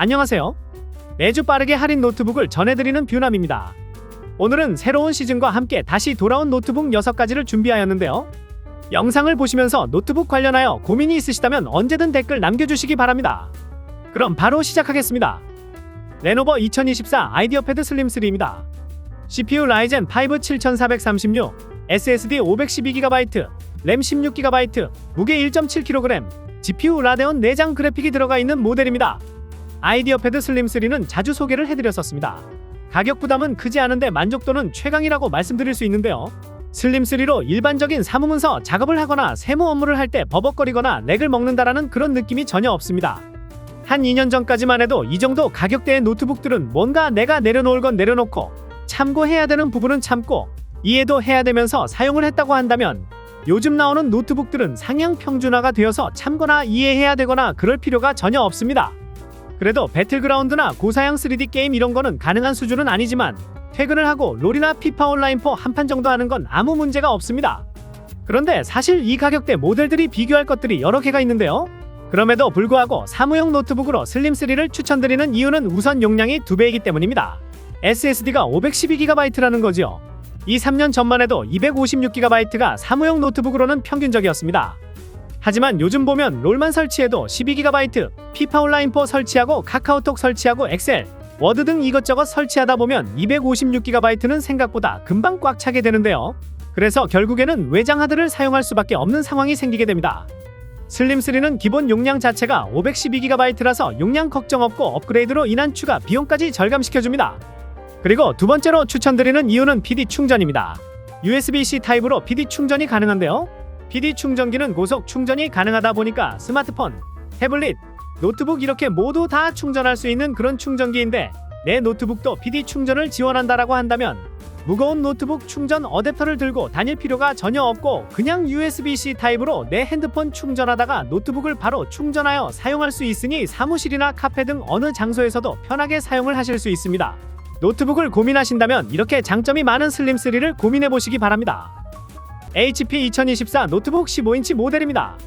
안녕하세요. 매주 빠르게 할인 노트북을 전해드리는 뷰남입니다. 오늘은 새로운 시즌과 함께 다시 돌아온 노트북 6가지를 준비하였는데요. 영상을 보시면서 노트북 관련하여 고민이 있으시다면 언제든 댓글 남겨주시기 바랍니다. 그럼 바로 시작하겠습니다. 레노버 2024 아이디어 패드 슬림 3입니다. CPU 라이젠 5 7436, SSD 512GB, 램 16GB, 무게 1.7kg, GPU 라데온 내장 그래픽이 들어가 있는 모델입니다. 아이디어 패드 슬림 3는 자주 소개를 해드렸었습니다. 가격 부담은 크지 않은데 만족도는 최강이라고 말씀드릴 수 있는데요. 슬림 3로 일반적인 사무문서 작업을 하거나 세무 업무를 할 때 버벅거리거나 렉을 먹는다라는 그런 느낌이 전혀 없습니다. 한 2년 전까지만 해도 이 정도 가격대의 노트북들은 뭔가 내가 내려놓을 건 내려놓고 참고해야 되는 부분은 참고 이해도 해야 되면서 사용을 했다고 한다면, 요즘 나오는 노트북들은 상향 평준화가 되어서 참거나 이해해야 되거나 그럴 필요가 전혀 없습니다. 그래도 배틀그라운드나 고사양 3D 게임 이런 거는 가능한 수준은 아니지만 퇴근을 하고 롤이나 피파 온라인4 한 판 정도 하는 건 아무 문제가 없습니다. 그런데 사실 이 가격대 모델들이 비교할 것들이 여러 개가 있는데요. 그럼에도 불구하고 사무용 노트북으로 슬림 3를 추천드리는 이유는 우선 용량이 2배이기 때문입니다. SSD가 512GB라는 거지요. 3년 전만 해도 256GB가 사무용 노트북으로는 평균적이었습니다. 하지만 요즘 보면 롤만 설치해도 12GB, 피파 온라인4 설치하고 카카오톡 설치하고 엑셀, 워드 등 이것저것 설치하다 보면 256GB는 생각보다 금방 꽉 차게 되는데요. 그래서 결국에는 외장 하드를 사용할 수밖에 없는 상황이 생기게 됩니다. 슬림 3는 기본 용량 자체가 512GB라서 용량 걱정 없고 업그레이드로 인한 추가 비용까지 절감시켜줍니다. 그리고 두 번째로 추천드리는 이유는 PD 충전입니다. USB-C 타입으로 PD 충전이 가능한데요. PD 충전기는 고속 충전이 가능하다 보니까 스마트폰, 태블릿, 노트북 이렇게 모두 다 충전할 수 있는 그런 충전기인데, 내 노트북도 PD 충전을 지원한다라고 한다면 무거운 노트북 충전 어댑터를 들고 다닐 필요가 전혀 없고 그냥 USB-C 타입으로 내 핸드폰 충전하다가 노트북을 바로 충전하여 사용할 수 있으니 사무실이나 카페 등 어느 장소에서도 편하게 사용을 하실 수 있습니다. 노트북을 고민하신다면 이렇게 장점이 많은 슬림 3를 고민해보시기 바랍니다. HP 2024 노트북 15인치 모델입니다.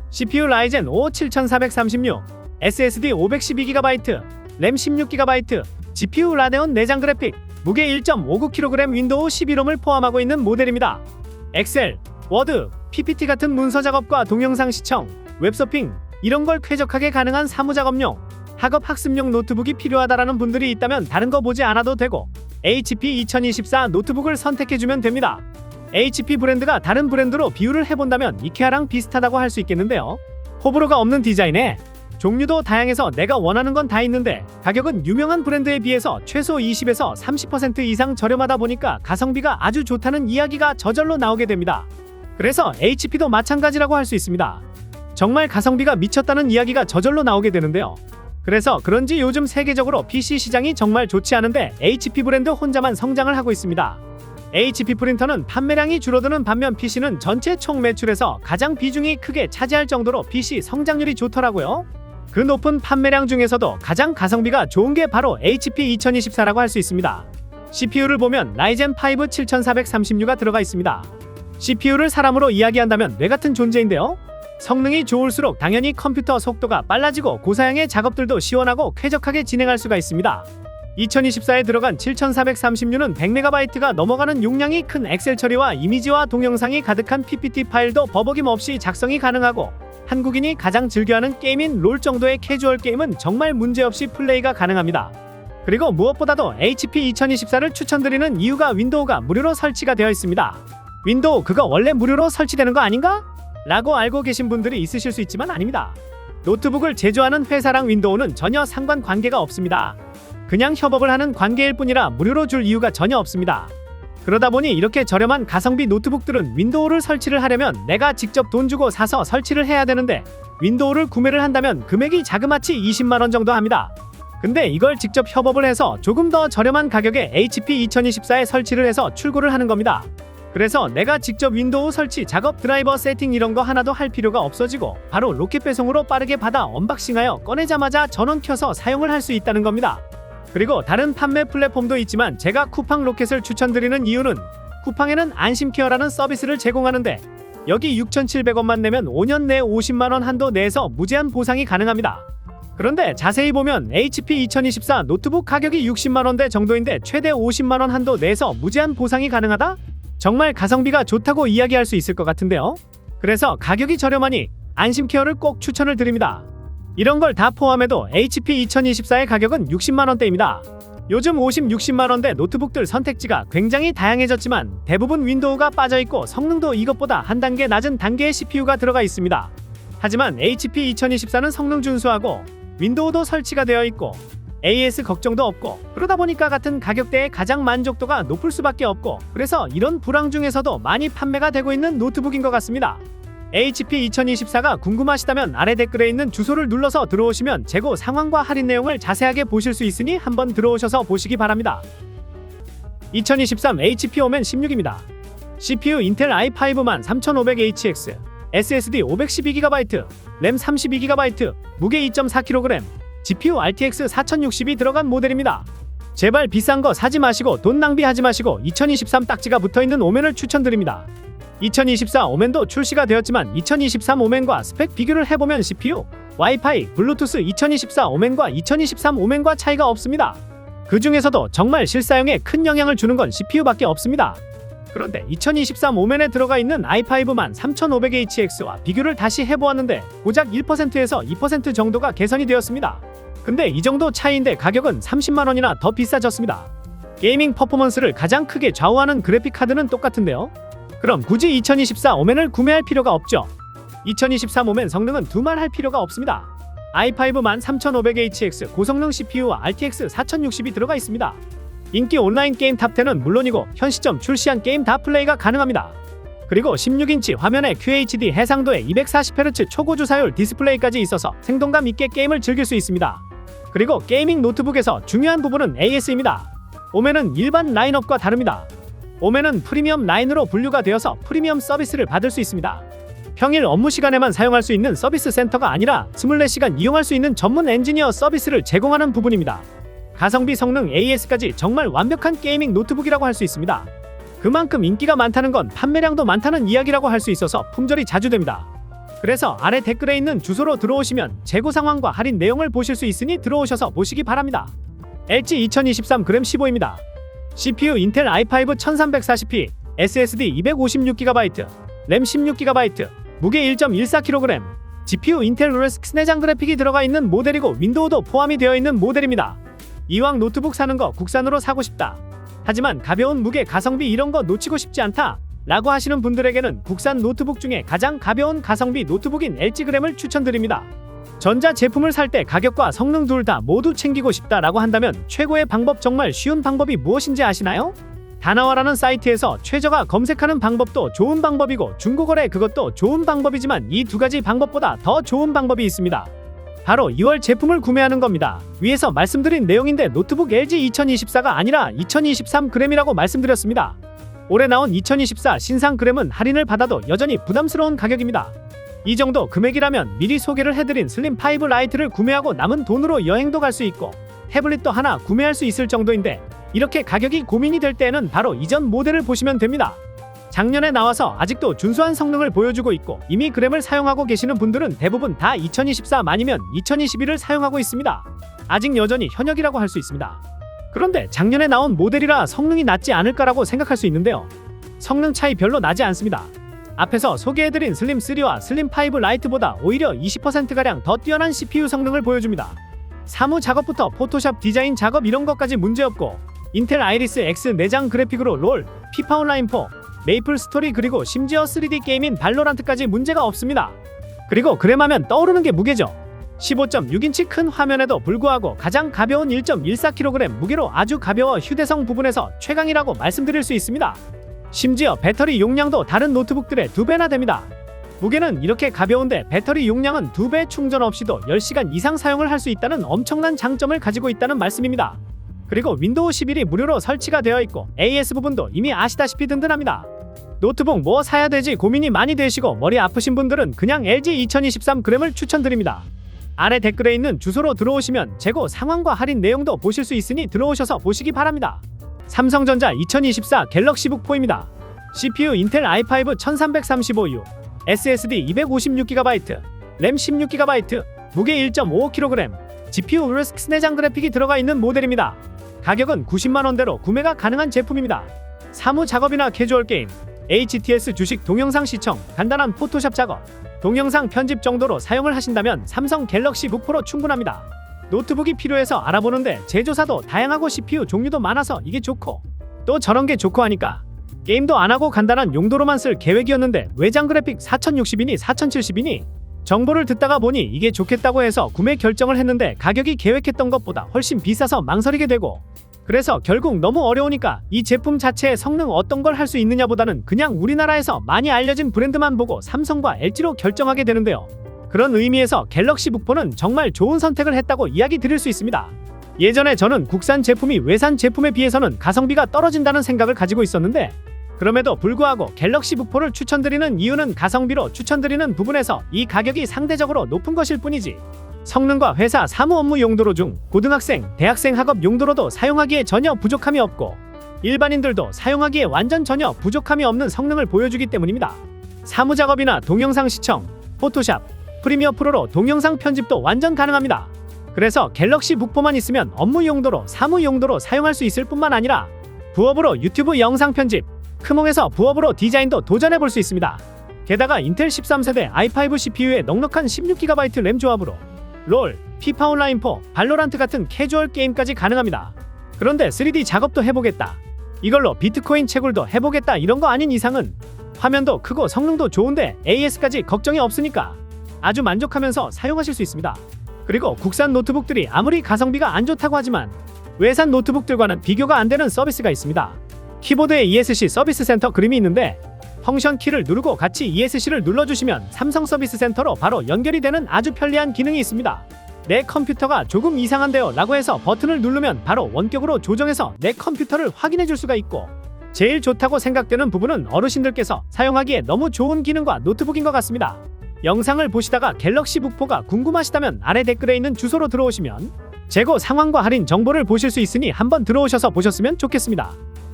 CPU 라이젠 5 7436, SSD 512GB, 램 16GB, GPU 라데온 내장 그래픽, 무게 1.59kg, 윈도우 11홈을 포함하고 있는 모델입니다. 엑셀, 워드, PPT 같은 문서 작업과 동영상 시청, 웹서핑 이런 걸 쾌적하게 가능한 사무작업용, 학업 학습용 노트북이 필요하다라는 분들이 있다면 다른 거 보지 않아도 되고 HP 2024 노트북을 선택해주면 됩니다. HP 브랜드가 다른 브랜드로 비유를 해본다면 이케아랑 비슷하다고 할 수 있겠는데요. 호불호가 없는 디자인에 종류도 다양해서 내가 원하는 건 다 있는데 가격은 유명한 브랜드에 비해서 최소 20에서 30% 이상 저렴하다 보니까 가성비가 아주 좋다는 이야기가 저절로 나오게 됩니다. 그래서 HP도 마찬가지라고 할 수 있습니다. 정말 가성비가 미쳤다는 이야기가 저절로 나오게 되는데요. 그래서 그런지 요즘 세계적으로 PC 시장이 정말 좋지 않은데 HP 브랜드 혼자만 성장을 하고 있습니다. HP 프린터는 판매량이 줄어드는 반면 PC는 전체 총 매출에서 가장 비중이 크게 차지할 정도로 PC 성장률이 좋더라고요. 그 높은 판매량 중에서도 가장 가성비가 좋은 게 바로 HP 2024라고 할 수 있습니다. CPU를 보면 라이젠 5 7436가 들어가 있습니다. CPU를 사람으로 이야기한다면 뇌 같은 존재인데요. 성능이 좋을수록 당연히 컴퓨터 속도가 빨라지고 고사양의 작업들도 시원하고 쾌적하게 진행할 수가 있습니다. 2024에 들어간 7436는 100MB가 넘어가는 용량이 큰 엑셀 처리와 이미지와 동영상이 가득한 PPT 파일도 버벅임 없이 작성이 가능하고, 한국인이 가장 즐겨하는 게임인 롤 정도의 캐주얼 게임은 정말 문제없이 플레이가 가능합니다. 그리고 무엇보다도 HP 2024를 추천드리는 이유가 윈도우가 무료로 설치가 되어 있습니다. 윈도우 그거 원래 무료로 설치되는 거 아닌가? 라고 알고 계신 분들이 있으실 수 있지만 아닙니다. 노트북을 제조하는 회사랑 윈도우는 전혀 상관관계가 없습니다. 그냥 협업을 하는 관계일 뿐이라 무료로 줄 이유가 전혀 없습니다. 그러다 보니 이렇게 저렴한 가성비 노트북들은 윈도우를 설치를 하려면 내가 직접 돈 주고 사서 설치를 해야 되는데, 윈도우를 구매를 한다면 금액이 자그마치 20만원 정도 합니다. 근데 이걸 직접 협업을 해서 조금 더 저렴한 가격에 HP 2024에 설치를 해서 출고를 하는 겁니다. 그래서 내가 직접 윈도우 설치, 작업, 드라이버 세팅 이런 거 하나도 할 필요가 없어지고 바로 로켓 배송으로 빠르게 받아 언박싱하여 꺼내자마자 전원 켜서 사용을 할 수 있다는 겁니다. 그리고 다른 판매 플랫폼도 있지만 제가 쿠팡 로켓을 추천드리는 이유는 쿠팡에는 안심케어라는 서비스를 제공하는데 여기 6,700원만 내면 5년 내에 50만원 한도 내에서 무제한 보상이 가능합니다. 그런데 자세히 보면 HP 2024 노트북 가격이 60만원대 정도인데 최대 50만원 한도 내에서 무제한 보상이 가능하다? 정말 가성비가 좋다고 이야기할 수 있을 것 같은데요. 그래서 가격이 저렴하니 안심 케어를 꼭 추천을 드립니다. 이런 걸 다 포함해도 HP 2024의 가격은 60만원대입니다. 요즘 50, 60만원대 노트북들 선택지가 굉장히 다양해졌지만 대부분 윈도우가 빠져있고 성능도 이것보다 한 단계 낮은 단계의 CPU가 들어가 있습니다. 하지만 HP 2024는 성능 준수하고 윈도우도 설치가 되어 있고 AS 걱정도 없고 그러다 보니까 같은 가격대에 가장 만족도가 높을 수밖에 없고 그래서 이런 불황 중에서도 많이 판매가 되고 있는 노트북인 것 같습니다. HP 2024가 궁금하시다면 아래 댓글에 있는 주소를 눌러서 들어오시면 재고 상황과 할인 내용을 자세하게 보실 수 있으니 한번 들어오셔서 보시기 바랍니다. 2023 HP 오멘 16입니다. CPU 인텔 i5 13500HX, SSD 512GB, 램 32GB, 무게 2.4kg, GPU RTX 4060이 들어간 모델입니다. 제발 비싼 거 사지 마시고 돈 낭비하지 마시고 2023 딱지가 붙어있는 오멘을 추천드립니다. 2024 오멘도 출시가 되었지만 2023 오멘과 스펙 비교를 해보면 CPU, 와이파이, 블루투스 2024 오멘과 2023 오멘과 차이가 없습니다. 그 중에서도 정말 실사용에 큰 영향을 주는 건 CPU밖에 없습니다. 그런데 2023 오멘에 들어가 있는 i5 13500HX와 비교를 다시 해보았는데 고작 1%에서 2% 정도가 개선이 되었습니다. 근데 이 정도 차이인데 가격은 30만원이나 더 비싸졌습니다. 게이밍 퍼포먼스를 가장 크게 좌우하는 그래픽카드는 똑같은데요. 그럼 굳이 2024 오멘을 구매할 필요가 없죠. 2023 오멘 성능은 두말할 필요가 없습니다. i5 13500HX 고성능 CPU와 RTX 4060이 들어가 있습니다. 인기 온라인 게임 탑10은 물론이고 현 시점 출시한 게임 다 플레이가 가능합니다. 그리고 16인치 화면에 QHD 해상도의 240Hz 초고주사율 디스플레이까지 있어서 생동감 있게 게임을 즐길 수 있습니다. 그리고 게이밍 노트북에서 중요한 부분은 AS입니다. 오멘은 일반 라인업과 다릅니다. 오멘은 프리미엄 라인으로 분류가 되어서 프리미엄 서비스를 받을 수 있습니다. 평일 업무 시간에만 사용할 수 있는 서비스 센터가 아니라 24시간 이용할 수 있는 전문 엔지니어 서비스를 제공하는 부분입니다. 가성비, 성능, AS까지 정말 완벽한 게이밍 노트북이라고 할 수 있습니다. 그만큼 인기가 많다는 건 판매량도 많다는 이야기라고 할 수 있어서 품절이 자주 됩니다. 그래서 아래 댓글에 있는 주소로 들어오시면 재고 상황과 할인 내용을 보실 수 있으니 들어오셔서 보시기 바랍니다. LG 2023 그램 15입니다. CPU 인텔 i5 1340p, SSD 256GB, 램 16GB, 무게 1.14kg, GPU 인텔 RISC 내장 그래픽이 들어가 있는 모델이고 윈도우도 포함이 되어 있는 모델입니다. 이왕 노트북 사는 거 국산으로 사고 싶다. 하지만 가벼운 무게, 가성비 이런 거 놓치고 싶지 않다 라고 하시는 분들에게는 국산 노트북 중에 가장 가벼운 가성비 노트북인 LG 그램을 추천드립니다. 전자 제품을 살 때 가격과 성능 둘 다 모두 챙기고 싶다라고 한다면 최고의 방법, 정말 쉬운 방법이 무엇인지 아시나요? 다나와라는 사이트에서 최저가 검색하는 방법도 좋은 방법이고 중고거래 그것도 좋은 방법이지만 이 두 가지 방법보다 더 좋은 방법이 있습니다. 바로 2월 제품을 구매하는 겁니다. 위에서 말씀드린 내용인데 노트북 LG 2024가 아니라 2023 그램이라고 말씀드렸습니다. 올해 나온 2024 신상 그램은 할인을 받아도 여전히 부담스러운 가격입니다. 이 정도 금액이라면 미리 소개를 해드린 슬림5 라이트를 구매하고 남은 돈으로 여행도 갈 수 있고 태블릿도 하나 구매할 수 있을 정도인데 이렇게 가격이 고민이 될 때에는 바로 이전 모델을 보시면 됩니다. 작년에 나와서 아직도 준수한 성능을 보여주고 있고 이미 그램을 사용하고 계시는 분들은 대부분 다 2024 아니면 2021을 사용하고 있습니다. 아직 여전히 현역이라고 할 수 있습니다. 그런데 작년에 나온 모델이라 성능이 낮지 않을까라고 생각할 수 있는데요. 성능 차이 별로 나지 않습니다. 앞에서 소개해드린 슬림3와 슬림5 라이트보다 오히려 20%가량 더 뛰어난 CPU 성능을 보여줍니다. 사무 작업부터 포토샵 디자인 작업 이런 것까지 문제없고 인텔 아이리스 X 내장 그래픽으로 롤, 피파 온라인 4, 메이플 스토리 그리고 심지어 3D 게임인 발로란트까지 문제가 없습니다. 그리고 그램하면 떠오르는 게 무게죠. 15.6인치 큰 화면에도 불구하고 가장 가벼운 1.14kg 무게로 아주 가벼워 휴대성 부분에서 최강이라고 말씀드릴 수 있습니다. 심지어 배터리 용량도 다른 노트북들의 2배나 됩니다. 무게는 이렇게 가벼운데 배터리 용량은 2배, 충전 없이도 10시간 이상 사용을 할 수 있다는 엄청난 장점을 가지고 있다는 말씀입니다. 그리고 윈도우 11이 무료로 설치가 되어 있고 AS 부분도 이미 아시다시피 든든합니다. 노트북 뭐 사야 되지 고민이 많이 되시고 머리 아프신 분들은 그냥 LG 2023 그램을 추천드립니다. 아래 댓글에 있는 주소로 들어오시면 재고 상황과 할인 내용도 보실 수 있으니 들어오셔서 보시기 바랍니다. 삼성전자 2024 갤럭시북 4입니다. CPU 인텔 i5 1335U, SSD 256GB, 램 16GB, 무게 1.55kg, GPU RX 내장 그래픽이 들어가 있는 모델입니다. 가격은 90만원대로 구매가 가능한 제품입니다. 사무 작업이나 캐주얼 게임, HTS 주식 동영상 시청, 간단한 포토샵 작업, 동영상 편집 정도로 사용을 하신다면 삼성 갤럭시 북 프로 충분합니다. 노트북이 필요해서 알아보는데 제조사도 다양하고 CPU 종류도 많아서 이게 좋고 또 저런 게 좋고 하니까 게임도 안하고 간단한 용도로만 쓸 계획이었는데 외장 그래픽 4060이니 4070이니 정보를 듣다가 보니 이게 좋겠다고 해서 구매 결정을 했는데 가격이 계획했던 것보다 훨씬 비싸서 망설이게 되고 그래서 결국 너무 어려우니까 이 제품 자체의 성능 어떤 걸 할 수 있느냐보다는 그냥 우리나라에서 많이 알려진 브랜드만 보고 삼성과 LG로 결정하게 되는데요. 그런 의미에서 갤럭시 북4는 정말 좋은 선택을 했다고 이야기 드릴 수 있습니다. 예전에 저는 국산 제품이 외산 제품에 비해서는 가성비가 떨어진다는 생각을 가지고 있었는데 그럼에도 불구하고 갤럭시 북4를 추천드리는 이유는 가성비로 추천드리는 부분에서 이 가격이 상대적으로 높은 것일 뿐이지 성능과 회사 사무 업무 용도로 중 고등학생, 대학생 학업 용도로도 사용하기에 전혀 부족함이 없고 일반인들도 사용하기에 완전 전혀 부족함이 없는 성능을 보여주기 때문입니다. 사무 작업이나 동영상 시청, 포토샵, 프리미어 프로로 동영상 편집도 완전 가능합니다. 그래서 갤럭시 북4만 있으면 업무 용도로 사무 용도로 사용할 수 있을 뿐만 아니라 부업으로 유튜브 영상 편집, 크몽에서 부업으로 디자인도 도전해볼 수 있습니다. 게다가 인텔 13세대 i5 CPU에 넉넉한 16GB 램 조합으로 롤, 피파 온라인 4, 발로란트 같은 캐주얼 게임까지 가능합니다. 그런데 3D 작업도 해보겠다, 이걸로 비트코인 채굴도 해보겠다 이런 거 아닌 이상은 화면도 크고 성능도 좋은데 AS까지 걱정이 없으니까 아주 만족하면서 사용하실 수 있습니다. 그리고 국산 노트북들이 아무리 가성비가 안 좋다고 하지만 외산 노트북들과는 비교가 안 되는 서비스가 있습니다. 키보드에 ESC 서비스 센터 그림이 있는데 펑션 키를 누르고 같이 ESC를 눌러주시면 삼성 서비스 센터로 바로 연결이 되는 아주 편리한 기능이 있습니다. 내 컴퓨터가 조금 이상한데요 라고 해서 버튼을 누르면 바로 원격으로 조정해서 내 컴퓨터를 확인해 줄 수가 있고 제일 좋다고 생각되는 부분은 어르신들께서 사용하기에 너무 좋은 기능과 노트북인 것 같습니다. 영상을 보시다가 갤럭시 북4가 궁금하시다면 아래 댓글에 있는 주소로 들어오시면 재고 상황과 할인 정보를 보실 수 있으니 한번 들어오셔서 보셨으면 좋겠습니다.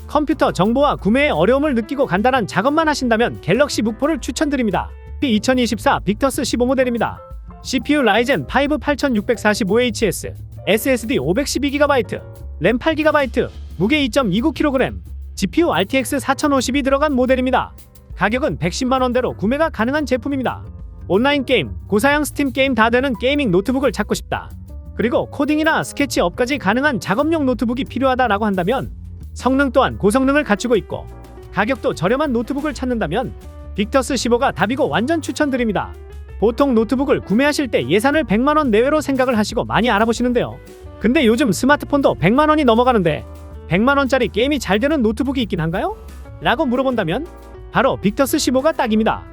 컴퓨터 정보와 구매에 어려움을 느끼고 간단한 작업만 하신다면 갤럭시 북4를 추천드립니다. P2024 빅터스 15 모델입니다. CPU 라이젠 5 8645HS, SSD 512GB, 램 8GB, 무게 2.29kg, GPU RTX 4050이 들어간 모델입니다. 가격은 110만원대로 구매가 가능한 제품입니다. 온라인 게임, 고사양 스팀 게임 다 되는 게이밍 노트북을 찾고 싶다, 그리고 코딩이나 스케치업까지 가능한 작업용 노트북이 필요하다라고 한다면 성능 또한 고성능을 갖추고 있고 가격도 저렴한 노트북을 찾는다면 빅터스 15가 답이고 완전 추천드립니다. 보통 노트북을 구매하실 때 예산을 100만원 내외로 생각을 하시고 많이 알아보시는데요. 근데 요즘 스마트폰도 100만원이 넘어가는데 100만원짜리 게임이 잘 되는 노트북이 있긴 한가요? 라고 물어본다면 바로 빅터스 15가 딱입니다.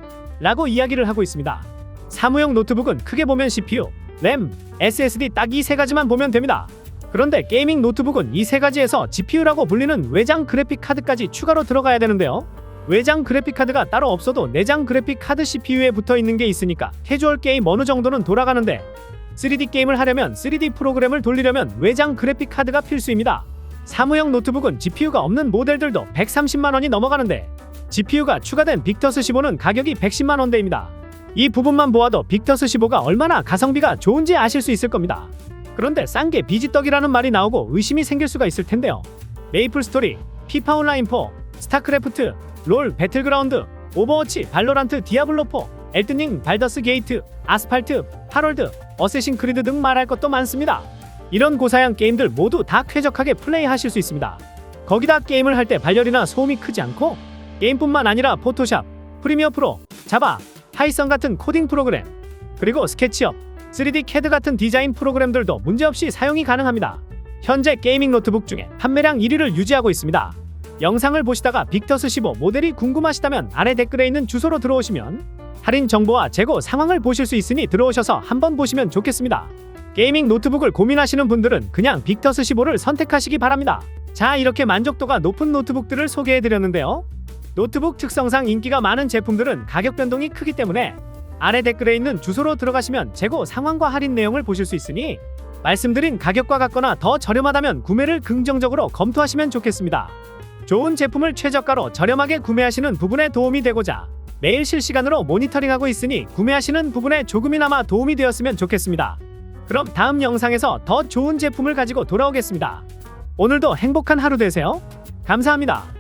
라고 이야기를 하고 있습니다. 사무용 노트북은 크게 보면 CPU, 램, SSD 딱 이 세 가지만 보면 됩니다. 그런데 게이밍 노트북은 이 세 가지에서 GPU라고 불리는 외장 그래픽 카드까지 추가로 들어가야 되는데요. 외장 그래픽 카드가 따로 없어도 내장 그래픽 카드 CPU에 붙어 있는 게 있으니까 캐주얼 게임 어느 정도는 돌아가는데 3D 게임을 하려면 3D 프로그램을 돌리려면 외장 그래픽 카드가 필수입니다. 사무용 노트북은 GPU가 없는 모델들도 130만원이 넘어가는데 GPU가 추가된 빅터스 15는 가격이 110만원대입니다. 이 부분만 보아도 빅터스 15가 얼마나 가성비가 좋은지 아실 수 있을 겁니다. 그런데 싼 게 비지떡이라는 말이 나오고 의심이 생길 수가 있을 텐데요. 메이플 스토리, 피파 온라인 4, 스타크래프트, 롤, 배틀그라운드, 오버워치, 발로란트, 디아블로4, 엘든링, 발더스 게이트, 아스팔트, 하롤드, 어쌔신 크리드 등 말할 것도 많습니다. 이런 고사양 게임들 모두 다 쾌적하게 플레이하실 수 있습니다. 거기다 게임을 할 때 발열이나 소음이 크지 않고 게임뿐만 아니라 포토샵, 프리미어 프로, 자바, 파이썬 같은 코딩 프로그램, 그리고 스케치업, 3D CAD 같은 디자인 프로그램들도 문제없이 사용이 가능합니다. 현재 게이밍 노트북 중에 판매량 1위를 유지하고 있습니다. 영상을 보시다가 빅터스 15 모델이 궁금하시다면 아래 댓글에 있는 주소로 들어오시면 할인 정보와 재고 상황을 보실 수 있으니 들어오셔서 한번 보시면 좋겠습니다. 게이밍 노트북을 고민하시는 분들은 그냥 빅터스 15를 선택하시기 바랍니다. 자, 이렇게 만족도가 높은 노트북들을 소개해드렸는데요. 노트북 특성상 인기가 많은 제품들은 가격 변동이 크기 때문에 아래 댓글에 있는 주소로 들어가시면 재고 상황과 할인 내용을 보실 수 있으니 말씀드린 가격과 같거나 더 저렴하다면 구매를 긍정적으로 검토하시면 좋겠습니다. 좋은 제품을 최저가로 저렴하게 구매하시는 부분에 도움이 되고자 매일 실시간으로 모니터링하고 있으니 구매하시는 부분에 조금이나마 도움이 되었으면 좋겠습니다. 그럼 다음 영상에서 더 좋은 제품을 가지고 돌아오겠습니다. 오늘도 행복한 하루 되세요. 감사합니다.